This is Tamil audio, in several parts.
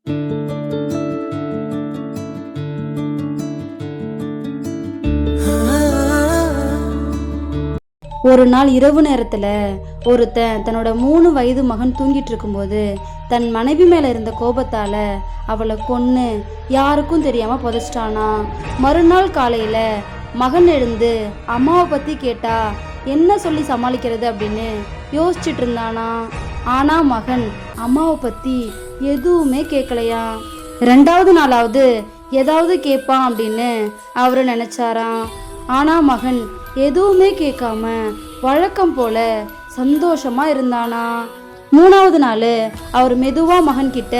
ஒரு நாள் இரவு நேரத்துல ஒருத்தன் தன்னோட 3 வயது மகன் தூங்கிட்டு இருக்கும்போது தன் மனைவி மேல இருந்த கோபத்தால அவளை கொன்னு யாருக்கும் தெரியாம புதைச்சிட்டானா. மறுநாள் காலையில மகன் எழுந்து அம்மாவை பத்தி கேட்டா என்ன சொல்லி சமாளிக்கிறது அப்படின்னு யோசிச்சுட்டு இருந்தானா. ஆனா மகன் அம்மாவை பத்தி எதுவுமே கேட்கலையா. 2வது நாளாவது ஏதாவது கேட்பான் அப்படின்னு அவரு நினைச்சாராம். ஆனா மகன் எதுவுமே கேட்காம வழக்கம் போல சந்தோஷமா இருந்தானா. 3வது நாள் அவர் மெதுவா மகன் கிட்ட,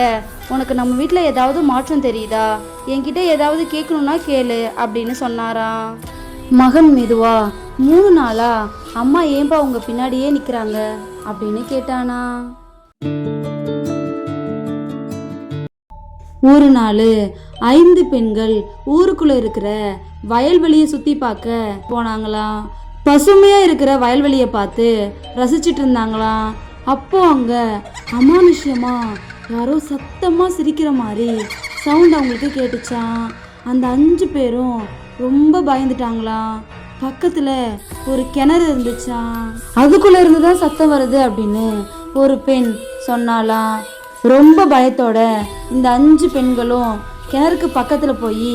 உனக்கு நம்ம வீட்டில் ஏதாவது மாற்றம் தெரியுதா, என்கிட்ட ஏதாவது கேட்கணும்னா கேளு அப்படின்னு சொன்னாராம். மகன் மெதுவா 3 நாளா அம்மா ஏன்பா உங்க பின்னாடியே நிக்கிறாங்க அப்படின்னு கேட்டானா. ஒரு நாள் 5 பெண்கள் ஊருக்குள்ள இருக்கிற வயல்வெளியை சுத்தி பார்க்க போனாங்களாம். பசுமையா இருக்கிற வயல்வெளியை பார்த்து ரசிச்சிட்டு இருந்தாங்களாம். அப்போ அங்க அமானுஷ்யமா யாரோ சத்தமா சிரிக்கிற மாதிரி சவுண்ட் அவங்களுக்கு கேட்டுச்சான். அந்த 5 பேரும் ரொம்ப பயந்துட்டாங்களாம். பக்கத்துல ஒரு கிணறு இருந்துச்சான். அதுக்குள்ள இருந்துதான் சத்தம் வருது அப்படின்னு ஒரு பெண் சொன்னாலாம். ரொம்ப பயத்தோட இந்த 5 பெண்களும் கிணறுக்கு பக்கத்துல போய்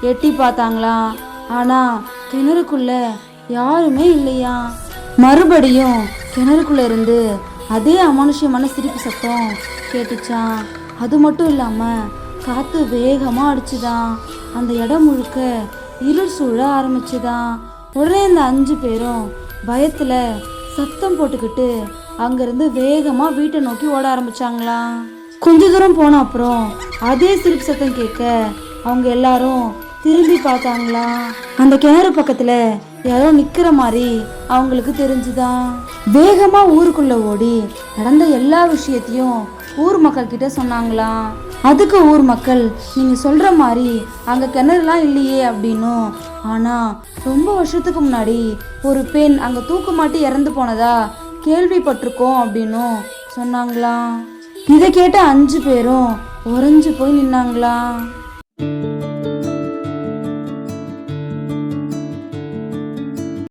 எட்டி பார்த்தாங்களாம். ஆனா கிணறுக்குள்ள யாருமே இல்லையா. மறுபடியும் கிணறுக்குள்ள இருந்து அதே அமானுஷ்யமான சிரிப்பு சத்தம் கேட்டுச்சான். அது மட்டும் இல்லாம காத்து வேகமா அடிச்சுதான். அந்த இடம் முழுக்க இருள் சூழ ஆரம்பிச்சுதான். உடனே இந்த 5 பேரும் பயத்துல சத்தம் போட்டுக்கிட்டு அங்கிருந்து வேகமா வீட்டை நோக்கி ஓட ஆரம்பிச்சாங்களாம். கொஞ்ச தூரம் போன அப்புறம் அதே சிரிப்பு சத்தம் கேட்க அவங்க எல்லாரும் திரும்பி பார்த்தாங்களாம். அந்த கிணறு பக்கத்துல யாரோ நிக்கிற மாதிரி அவங்களுக்கு தெரிஞ்சுதான். வேகமா ஊருக்குள்ள ஓடி நடந்த எல்லா விஷயத்தையும் ஊர் மக்கள் கிட்ட சொன்னாங்களாம். அதுக்கு ஊர் மக்கள், நீங்க சொல்ற மாதிரி அங்க கிணறுலாம் இல்லையே அப்படின்னும், ஆனா ரொம்ப வருஷத்துக்கு முன்னாடி ஒரு பெண் அங்க தூக்கு மாட்டி இறந்து போனதா கேள்விப்பட்டிருக்கோம் அப்படின்னும் சொன்னாங்களாம். இதை கேட்ட 5 பேரும் உறைஞ்சு போய் நின்னாங்களாம்.